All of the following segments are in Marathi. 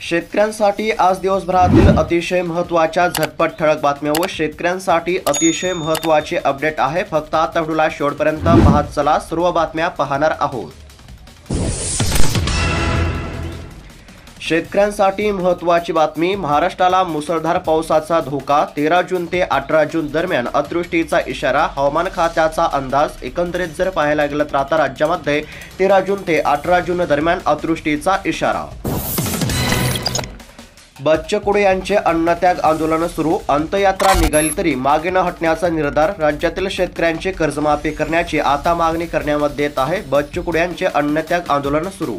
शेतकऱ्यांसाठी आज दिवसभरातील अतिशय महत्त्वाच्या झटपट ठळक बातम्या व शेतकऱ्यांसाठी अतिशय महत्त्वाचे अपडेट आहे। फक्त आता व्हिडिओला शेवटपर्यंत पाहत चला, सर्व बातम्या पाहणार आहोत। शेतकऱ्यांसाठी महत्त्वाची बातमी, महाराष्ट्राला मुसळधार पावसाचा धोका, 13 जून ते 18 जून दरम्यान अतिवृष्टीचा इशारा, हवामान खात्याचा अंदाज। एकंदरीत जर पाहायला गेलं तर आता राज्यामध्ये 13 जून ते 18 जून दरम्यान अतिवृष्टीचा इशारा। बच्चू कडू यांचे अन्नत्याग आंदोलन सुरू, अंत्ययात्रा निघाली तरी मागे न हटण्याचा निर्धार। राज्यातील शेतकऱ्यांची कर्जमाफी करण्याची आता मागणी करण्यामध्ये येत आहे। बच्चू कडू यांचे अन्नत्याग आंदोलन सुरू।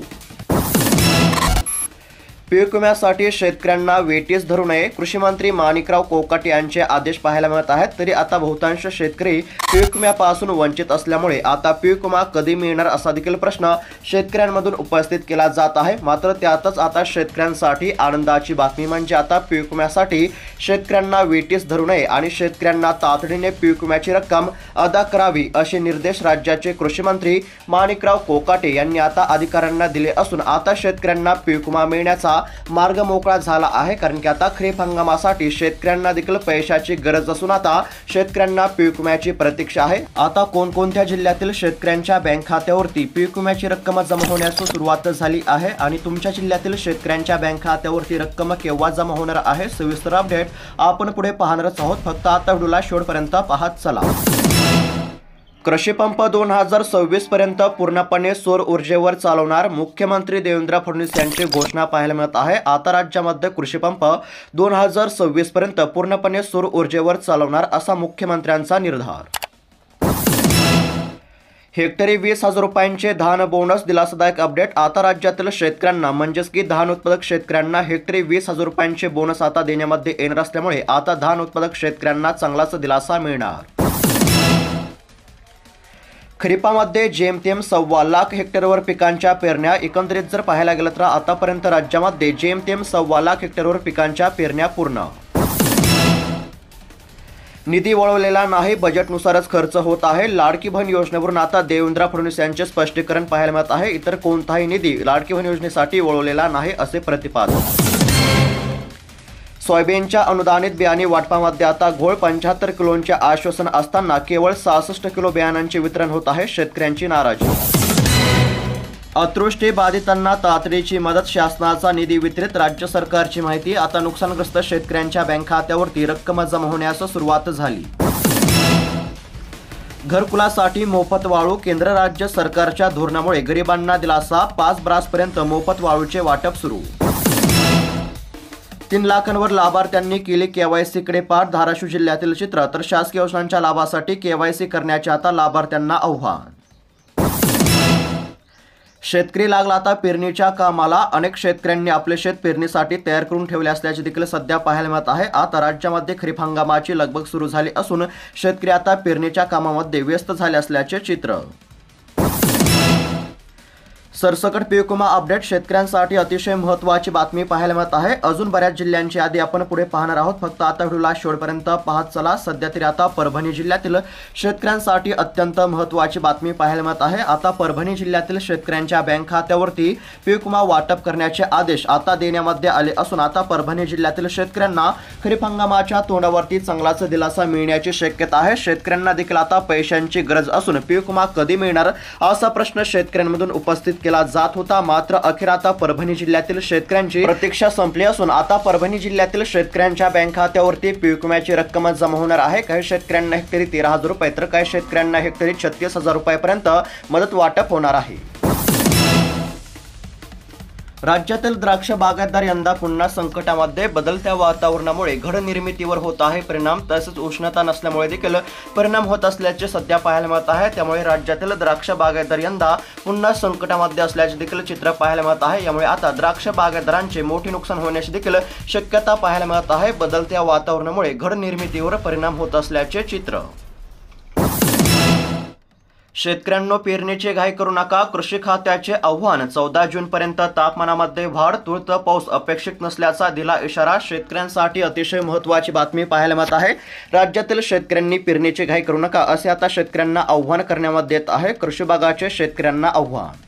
पीक विम्यासाठी शेतकऱ्यांना वेटीस धरू नये, कृषी मंत्री माणिकराव कोकाटे यांचे आदेश पाहायला मिळत आहेत। तरी आता बहुतांश शेतकरी पीक विम्यापासून वंचित असल्यामुळे आता पीक विमा कधी मिळणार असा देखील प्रश्न शेतकऱ्यांमधून उपस्थित केला जात आहे। मात्र त्यातच आता शेतकऱ्यांसाठी आनंदाची बातमी म्हणजे आता पीक विम्यासाठी शेतकऱ्यांना वेटीस धरू नये आणि शेतकऱ्यांना तातडीने पीक विम्याची रक्कम अदा करावी असे निर्देश राज्याचे कृषी मंत्री माणिकराव कोकाटे यांनी आता अधिकाऱ्यांना दिले असून आता शेतकऱ्यांना पीक विमा मिळण्याचा मार्ग मोकळा झाला आहे। कारण की आता खरीप हंगामासाठी शेतकऱ्यांना देखील पैशाची गरज असून आता शेतकऱ्यांना पीक विम्याची प्रतीक्षा आहे। आता कोणकोणत्या जिल्ह्यातील शेतकऱ्यांच्या बँक खात्यावरती पीक विम्याची रक्कम जमा होण्यास सुरुवात झाली आहे आणि तुमच्या जिल्ह्यातील शेतकऱ्यांच्या बँक खात्यावरती रक्कम केव्हा जमा होणार आहे, सविस्तर अपडेट आपण पुढे पाहणारच आहोत। फक्त आता व्हिडिओला शेवटपर्यंत पाहत चला। कृषी पंप 2026 पर्यंत पूर्णपणे सौर ऊर्जेवर चालवणार, मुख्यमंत्री देवेंद्र फडणवीस यांची घोषणा पाहायला मिळत आहे। आता राज्यामध्ये कृषी पंप 2026 पर्यंत पूर्णपणे सौर ऊर्जेवर चालवणार असा मुख्यमंत्र्यांचा निर्धार। हेक्टरी 20,000 रुपयांचे धान बोनस, दिलासादायक अपडेट। आता राज्यातील शेतकऱ्यांना म्हणजेच की धान उत्पादक शेतकऱ्यांना हेक्टरी 20,000 रुपयांचे बोनस आता देण्यामध्ये येणार असल्यामुळे आता धान उत्पादक शेतकऱ्यांना चांगलाच दिलासा मिळणार। खरीपामध्ये जेमतेम 1.25 लाख हेक्टरवर पिकांच्या पेरण्या। एकंदरीत जर पाहायला गेलं तर आतापर्यंत राज्यामध्ये जेमतेम 1.25 लाख हेक्टरवर पिकांच्या पेरण्या पूर्ण। निधी वळवलेला नाही, बजेटनुसारच खर्च होत आहे। लाडकी बहीण योजनेवरून आता देवेंद्र फडणवीस यांचे स्पष्टीकरण पाहायला मिळत आहे। इतर कोणताही निधी लाडकी बहीण योजनेसाठी वळवलेला नाही असे प्रतिपादन। सोयाबीनच्या अनुदानित बियाणे वाटपामध्ये आता घोळ, 75 किलोचे आश्वासन असताना केवळ 66 किलो बियाणांचे वितरण होत आहे, शेतकऱ्यांची नाराजी। अतिवृष्टी बाधितांना तातडीची मदत, शासनाचा निधी वितरित, राज्य सरकारची माहिती। आता नुकसानग्रस्त शेतकऱ्यांच्या बँक खात्यावरती रक्कम जमा होण्यास सुरुवात झाली। घरकुलासाठी मोफत वाळू, केंद्र राज्य सरकारच्या धोरणामुळे गरिबांना दिलासा, 5 ब्रासपर्यंत मोफत वाळूचे वाटप सुरू। 3 लाखांवर लाभार्थ्यांनी केली केवायसी कडे पाठ, धाराशिव जिल्ह्यातील चित्र। तर शासकीय योजनांच्या लाभासाठी केवायसी करण्याचे आता लाभार्थ्यांना आव्हान। शेतकरी लागला आता पेरणीच्या कामाला, अनेक शेतकऱ्यांनी आपले शेत पेरणीसाठी तयार करून ठेवले असल्याचे देखील सध्या पाहायला मिळत आहे। आता राज्यामध्ये खरीप हंगामाची लगबग सुरू झाली असून शेतकरी आता पेरणीच्या कामामध्ये व्यस्त झाले असल्याचे चित्र। सरसकट पीक विमा अपडेट, शेतकऱ्यांसाठी अतिशय महत्त्वाची बातमी पाहायला मिळत आहे। अजून बऱ्याच जिल्ह्यांची यादी आपण पुढे पाहणार आहोत। फक्त आता व्हिडिओला शेवटपर्यंत पाहत चला। सध्या तरी आता परभणी जिल्ह्यातील शेतकऱ्यांसाठी अत्यंत महत्त्वाची बातमी पाहायला मिळत आहे। आता परभणी जिल्ह्यातील शेतकऱ्यांच्या बँक खात्यावरती पीक विमा वाटप करण्याचे आदेश आता देण्यामध्ये आले असून आता परभणी जिल्ह्यातील शेतकऱ्यांना खरीप हंगामाच्या तोंडावरती चांगलाच दिलासा मिळण्याची शक्यता आहे। शेतकऱ्यांना देखील आता पैशांची गरज असून पीक विमा कधी मिळणार असा प्रश्न शेतकऱ्यांमधून उपस्थित केला जात होता। मात्र अखेर आता परभणी जिल्ह्यातील शेतकऱ्यांची प्रतीक्षा संपली असून आता परभणी जिल्ह्यातील शेतकऱ्यांच्या बँक खात्यावरती पीक विम्याची रक्कम जमा होणार आहे। काही शेतकऱ्यांना हेक्टरी 13,000 रुपये तर काही शेतकऱ्यांना हेक्टरी 36,000 रुपयापर्यंत मदत वाटप होणार आहे। राज्यातील द्राक्ष बागायतदार यंदा पुन्हा संकटामध्ये, बदलत्या वातावरणामुळे घड निर्मितीवर होत आहे परिणाम, तसेच उष्णता नसल्यामुळे देखील परिणाम होत असल्याचे सध्या पाहायला मिळत आहे। त्यामुळे राज्यातील द्राक्ष बागायतदार यंदा पुन्हा संकटामध्ये असल्याचे देखील चित्र पाहायला मिळत आहे। यामुळे आता द्राक्ष बागायतदारांचे मोठे नुकसान होण्याची देखील शक्यता पाहायला मिळत आहे। बदलत्या वातावरणामुळे घड निर्मितीवर परिणाम होत असल्याचे चित्र। शेतकऱ्यांनो, पेरणीची घाई करू नका, कृषी खात्याचे आव्हान। 14 जून पर्यंत तापमानामध्ये वाढ, तुरळक पाऊस अपेक्षित नसल्याचा दिला इशारा। शेतकऱ्यांसाठी अतिशय महत्त्वाची बातमी पाहायला मिळत आहे। राज्यातील शेतकऱ्यांनी पेरणीची घाई करू नका असे आता शेतकऱ्यांना आव्हान करण्यामध्ये येत आहे। कृषी विभागाचे शेतकऱ्यांना आव्हान।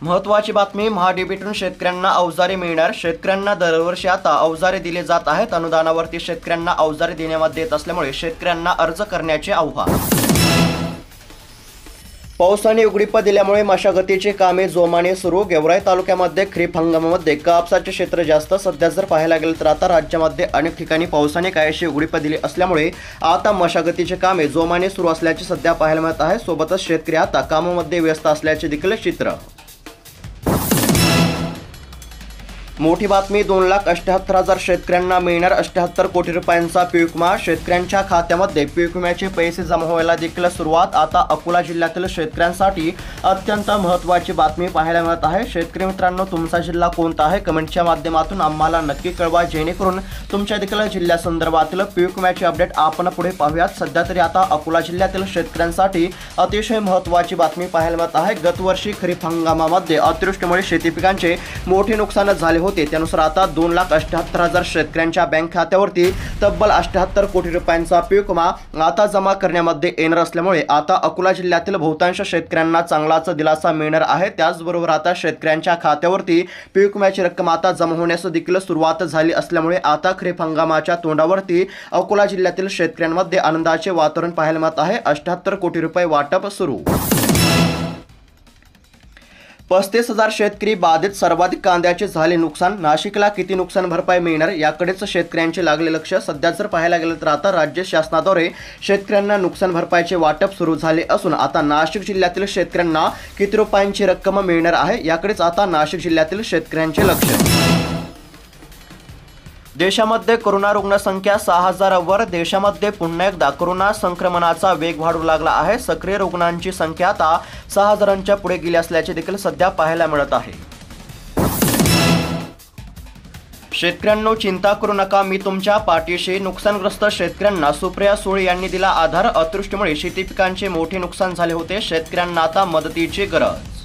महत्त्वाची बातमी, महाडीबीतून शेतकऱ्यांना अवजारे मिळणार. शेतकऱ्यांना दरवर्षी आता अवजारे दिले जात आहेत. अनुदानावरती शेतकऱ्यांना अवजारे देण्यामध्ये येत असल्यामुळे शेतकऱ्यांना अर्ज करण्याचे आव्हान. पावसाने उघडीप दिल्यामुळे मशागतीची कामे जोमाने सुरू. गेवराई तालुक्यामध्ये खरीप हंगामामध्ये कापसाचे क्षेत्र जास्त. सध्या जर पाहायला गेलं तर आता राज्यामध्ये अनेक ठिकाणी पावसाने काहीशी उघडीप दिली असल्यामुळे आता मशागतीची कामे जोमाने सुरू असल्याचे सध्या पाहायला मिळत आहे. सोबतच शेतकरी आता कामामध्ये व्यस्त असल्याचे देखील चित्र. मोठी बातमी, 2,78,000 शेतकऱ्यांना मिळणार 78 कोटी रुपयांचा पीक विमा. शेतकऱ्यांच्या खात्यामध्ये पीक विम्याचे पैसे जमा व्हायला देखील सुरुवात. आता अकोला जिल्ह्यातील शेतकऱ्यांसाठी अत्यंत महत्त्वाची बातमी पाहायला मिळत आहे. शेतकरी मित्रांनो, तुमचा जिल्हा कोणता आहे? कमेंटच्या माध्यमातून आम्हाला नक्की कळवा, जेणेकरून तुमच्या देखील जिल्ह्यासंदर्भातील पीक विम्याचे अपडेट आपण पुढे पाहूयात. सध्या तरी आता अकोला जिल्ह्यातील शेतकऱ्यांसाठी अतिशय महत्त्वाची बातमी पाहायला मिळत आहे. गतवर्षी खरीप हंगामामध्ये अतिवृष्टीमुळे शेती पिकांचे मोठे नुकसान झाले होते. त्यानुसार आता 2,78,000 शेतकऱ्यांच्या बँक खात्यावरती तब्बल 78 कोटी रुपयांचा पीक विमा आता जमा करण्यामध्ये येणार असल्यामुळे आता अकोला जिल्ह्यातील बहुतांश शेतकऱ्यांना चांगलाच दिलासा मिळणार आहे. त्याचबरोबर आता शेतकऱ्यांच्या खात्यावरती पीक विम्याची रक्कम आता जमा होण्यास देखील सुरुवात झाली असल्यामुळे आता खरीप हंगामाच्या तोंडावरती अकोला जिल्ह्यातील शेतकऱ्यांमध्ये आनंदाचे वातावरण पाहायला मिळत आहे. 78 कोटी रुपये वाटप सुरू. 35,000 शेतकरी बाधित. सर्वाधिक कांद्याचे झाले नुकसान. नाशिकला किती नुकसान भरपाई मिळणार याकडेच शेतकऱ्यांचे लागले लक्ष. सध्या जर पाहायला गेलं तर आता राज्य शासनाद्वारे शेतकऱ्यांना नुकसान भरपाईचे वाटप सुरू झाले असून आता नाशिक जिल्ह्यातील शेतकऱ्यांना किती रुपयांची रक्कम मिळणार आहे याकडेच आता नाशिक जिल्ह्यातील शेतकऱ्यांचे लक्ष. देशामध्ये कोरोना रुग्णसंख्या 6,000 वर. देशामध्ये पुन्हा एकदा कोरोना संक्रमणाचा वेग वाढू लागला आहे. सक्रिय रुग्णांची संख्या आता 6,000च्या पुढे गेली असल्याचे देखील सध्या पाहायला मिळत आहे. शेतकऱ्यांनो, चिंता करू नका, मी तुमच्या पाठीशी. नुकसानग्रस्त शेतकऱ्यांना सुप्रिया सुळे यांनी दिला आधार. अतिवृष्टीमुळे शेती पिकांचे मोठे नुकसान झाले होते. शेतकऱ्यांना आता मदतीची गरज.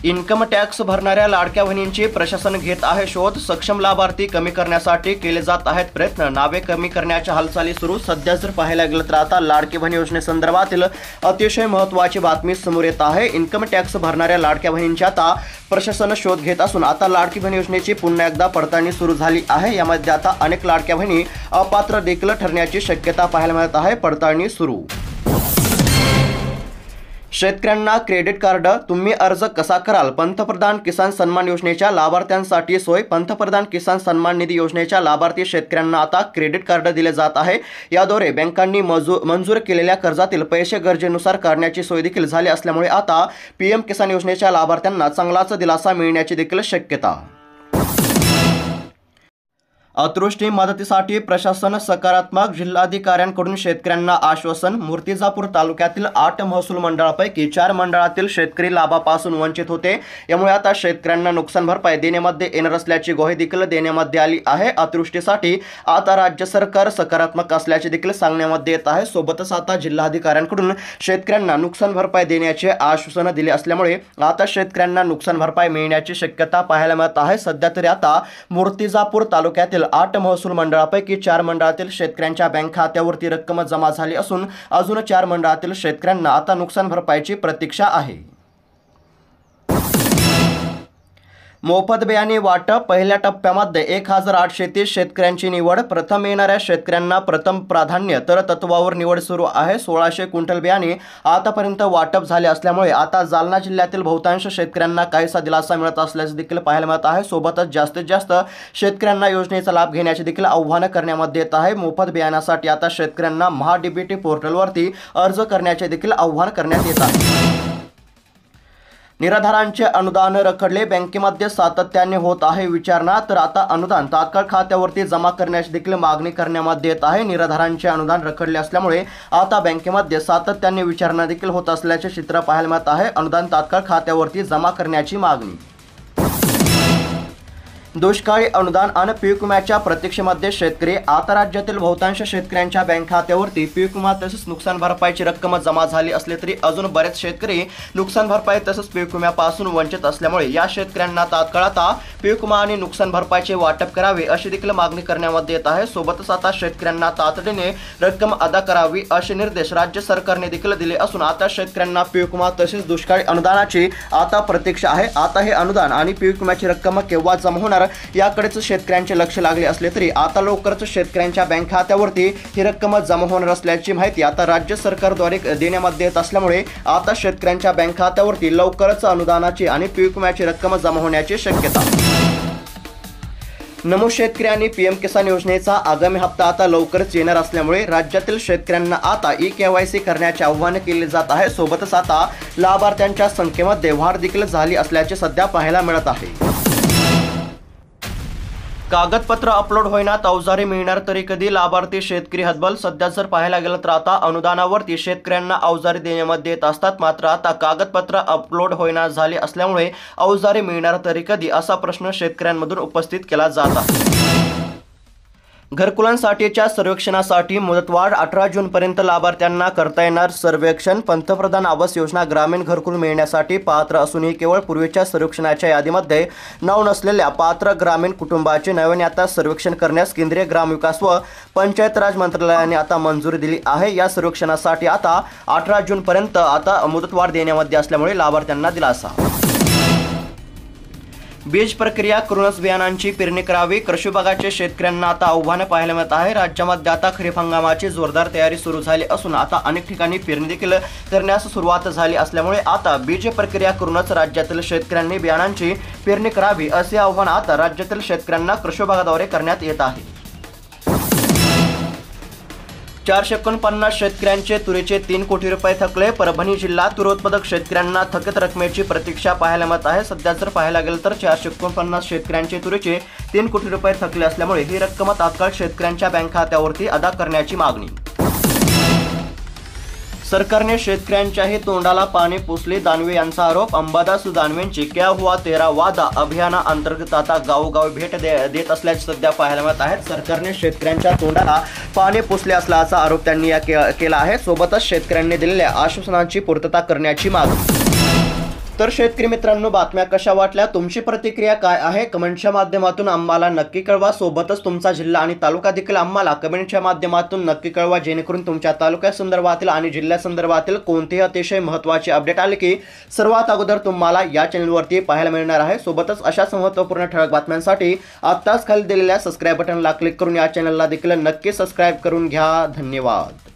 इन्कम टॅक्स भरणाऱ्या लाडक्या बहिणींची प्रशासन घेत आहे शोध. सक्षम लाभार्थी कमी करण्यासाठी केले जात आहेत प्रयत्न. नावे कमी करण्याच्या हालचाली सुरू. सध्या जर पाहायला गेलं तर आता लाडकी बहीण योजनेसंदर्भातील अतिशय महत्त्वाची बातमी समोर येत आहे. इन्कम टॅक्स भरणाऱ्या लाडक्या बहिणींची आता प्रशासन शोध घेत असून आता लाडकी बहीण योजनेची पुन्हा एकदा पडताळणी सुरू झाली आहे. यामध्ये आता अनेक लाडक्या बहिणी अपात्र देखील ठरण्याची शक्यता पाहायला मिळत आहे. पडताळणी सुरू. शेतकऱ्यांना क्रेडिट कार्ड. तुम्ही अर्ज कसा कराल? पंतप्रधान किसान सन्मान योजनेच्या लाभार्थ्यांसाठी सोय. पंतप्रधान किसान सन्मान निधी योजनेच्या लाभार्थी शेतकऱ्यांना आता क्रेडिट कार्ड दिले जात आहे. याद्वारे बँकांनी मंजूर केलेल्या कर्जातील पैसे गरजेनुसार काढण्याची सोय देखील झाली असल्यामुळे आता PM किसान योजनेच्या लाभार्थ्यांना चांगलाच दिलासा मिळण्याची देखील शक्यता. अतिवृष्टी मदतीसाठी प्रशासन सकारात्मक. जिल्हाधिकाऱ्यांकडून शेतकऱ्यांना आश्वासन. मूर्तिजापूर तालुक्यातील 8 महसूल मंडळापैकी 4 मंडळातील शेतकरी लाभापासून वंचित होते. यामुळे आता शेतकऱ्यांना नुकसान भरपाई देण्यामध्ये येणार असल्याची ग्वाही देखील देण्यामध्ये आली आहे. अतिवृष्टीसाठी आता राज्य सरकार सकारात्मक असल्याचे देखील सांगण्यामध्ये येत आहे. सोबतच आता जिल्हाधिकाऱ्यांकडून शेतकऱ्यांना नुकसान भरपाई देण्याचे आश्वासन दिले असल्यामुळे आता शेतकऱ्यांना नुकसान भरपाई मिळण्याची शक्यता पाहायला मिळत आहे. सध्या तरी आता मूर्तिजापूर तालुक्यातील 8 महसूल मंडळापैकी 4 मंडळातील शेतकऱ्यांच्या बँक खात्यावरती रक्कम जमा झाली असून अजून 4 मंडळातील शेतकऱ्यांना आता नुकसान भरपाईची प्रतीक्षा आहे. मोफत बियाणे वाटप. पहिल्या टप्प्यामध्ये 1,830 शेतकऱ्यांची निवड. प्रथम येणाऱ्या शेतकऱ्यांना प्रथम प्राधान्य तर तत्वावर निवड सुरू आहे. 1,600 क्विंटल बियाणे आतापर्यंत वाटप झाले असल्यामुळे आता जालना जिल्ह्यातील बहुतांश शेतकऱ्यांना काहीसा दिलासा मिळत असल्याचे देखील पाहायला मिळत आहे. सोबतच जास्तीत जास्त शेतकऱ्यांना योजनेचा लाभ घेण्याचे देखील आव्हान करण्यामध्ये येत आहे. मोफत बियाण्यासाठी आता शेतकऱ्यांना महाडीबीटी पोर्टलवरती अर्ज करण्याचे देखील आव्हान करण्यात येत आहे. निराधारांचे अनुदान रखडले. बँकेमध्ये सातत्याने होत आहे विचारणा. तर आता अनुदान तात्काळ खात्यावरती जमा करण्याची देखील मागणी करण्यामध्ये येत आहे. निराधारांचे अनुदान रखडले असल्यामुळे आता बँकेमध्ये सातत्याने विचारणा देखील होत असल्याचे चित्र पाहायला मिळत आहे. अनुदान तात्काळ खात्यावरती जमा करण्याची मागणी. दुष्काळी अनुदान आणि पीक विम्याच्या प्रतीक्षेमध्ये शेतकरी. आता राज्यातील बहुतांश शेतकऱ्यांच्या बँक खात्यावरती पीक विमा तसेच नुकसान भरपाईची रक्कम जमा झाली असले तरी अजून बरेच शेतकरी नुकसान भरपाई तसेच पीक विम्यापासून वंचित असल्यामुळे या शेतकऱ्यांना तात्काळ आता पीक विमा आणि नुकसान भरपाईचे वाटप करावे अशी देखील मागणी करण्यामध्ये येत आहे। सोबतच आता शेतकऱ्यांना तातडीने रक्कम अदा करावी असे निर्देश राज्य सरकारने देखील दिले असून आता शेतकऱ्यांना पीक विमा तसेच दुष्काळी अनुदानाची आता प्रतीक्षा आहे। आता हे अनुदान आणि पीक विम्याची रक्कम केव्हा जमा होणार याकडेच शेतकऱ्यांचे लक्ष लागले असले तरी आता लवकरच शेतकऱ्यांच्या बँक खात्यावरती ही रक्कम जमा होणार असल्याची माहिती आता राज्य सरकारद्वारे देण्यामध्ये येत असल्यामुळे आता शेतकऱ्यांच्या बँक खात्यावरती लवकरच अनुदानाची आणि पीक विम्याची रक्कम जमा होण्याची शक्यता। नमो शेतकरी आणि पीएम किसान योजनेचा आगामी हप्ता आता लवकरच येणार असल्यामुळे राज्यातील शेतकऱ्यांना आता ई-केवायसी करण्याचे आवाहन केले जात आहे। सोबतच आता लाभार्थ्यांच्या संख्येमध्ये वाढ देखील झाली असल्याचे सध्या पाहायला मिळत आहे। कागदपत्र अपलोड होईनात अवजारे मिळणार तरी कधी लाभार्थी शेतकरी हतबल। सध्या जर पाहायला गेलं तर आता अनुदानावरती शेतकऱ्यांना अवजारे देण्यामध्ये येत असतात, मात्र आता कागदपत्र अपलोड होईना झाले असल्यामुळे अवजारे मिळणार तरी कधी असा प्रश्न शेतकऱ्यांमधून उपस्थित केला जात आहे। घरकुलांसाठीच्या सर्वेक्षणासाठी मुदतवाढ 18 जूनपर्यंत लाभार्थ्यांना करता येणार सर्वेक्षण। पंतप्रधान आवास योजना ग्रामीण घरकुल मिळण्यासाठी पात्र असूनही केवळ पूर्वीच्या सर्वेक्षणाच्या यादीमध्ये नाव नसलेल्या पात्र ग्रामीण कुटुंबाचे नव्याने आता सर्वेक्षण करण्यास केंद्रीय ग्रामविकास व पंचायत राज मंत्रालयाने आता मंजुरी दिली आहे। या सर्वेक्षणासाठी आता 18 जूनपर्यंत आता मुदतवाढ देण्यामध्ये असल्यामुळे लाभार्थ्यांना दिलासा। बीज प्रक्रिया करूनच बियाणांची पेरणी करावी कृषी विभागाचे शेतकऱ्यांना आता आव्हान पाहायला मिळत आहे। राज्यामध्ये आता खरीप हंगामाची जोरदार तयारी सुरू झाली असून आता अनेक ठिकाणी पेरणी देखील करण्यास सुरुवात झाली असल्यामुळे आता बीज प्रक्रिया करूनच राज्यातील शेतकऱ्यांनी बियाणांची पेरणी करावी असे आव्हान आता राज्यातील शेतकऱ्यांना कृषी विभागाद्वारे करण्यात येत आहे। 449 शेतकऱ्यांचे तुरीचे 3 कोटी रुपये थकले। परभणी जिल्हा तूर उत्पादक शेतकऱ्यांना थकीत रकमेची प्रतीक्षा पाहायला मिळत आहे। सध्या जर पाहायला गेलं तर 449 शेतकऱ्यांचे तुरीचे 3 कोटी रुपये थकले असल्यामुळे ही रक्कम तात्काळ शेतकऱ्यांच्या बँक खात्यावरती अदा करण्याची मागणी। सरकारने शेतकऱ्यांच्याही तोंडाला पाणी पुसले, दानवे यांचा आरोप। अंबादास दानवेंची क्या हुआ तेरा वादा अभियानाअंतर्गत आता गावोगावी भेट देत असल्याचे सध्या पाहायला मिळत आहे। सरकारने शेतकऱ्यांच्या तोंडाला पाणी पुसले असल्याचा आरोप त्यांनी केला आहे। सोबतच शेतकऱ्यांनी दिलेल्या आश्वासनांची पूर्तता करण्याची मागणी। तर शेतकरी मित्रांनो, बातम्या कशा वाटल्या, तुमची प्रतिक्रिया काय आहे कमेंटच्या माध्यमातून आम्हाला नक्की कळवा। सोबतच तुमचा जिल्हा आणि तालुका देखील आम्हाला कमेंटच्या माध्यमातून नक्की कळवा, जेणेकरून तुमच्या तालुक्यासंदर्भातील आणि जिल्ह्यासंदर्भातील कोणतेही अतिशय महत्त्वाचे अपडेट आले की सर्वात अगोदर तुम्हाला या चॅनलवरती पाहायला मिळणार आहे। सोबतच अशाच महत्त्वपूर्ण ठळक बातम्यांसाठी आत्ताच खाली दिलेल्या सबस्क्राईब बटनला क्लिक करून या चॅनलला देखील नक्की सबस्क्राईब करून घ्या। धन्यवाद।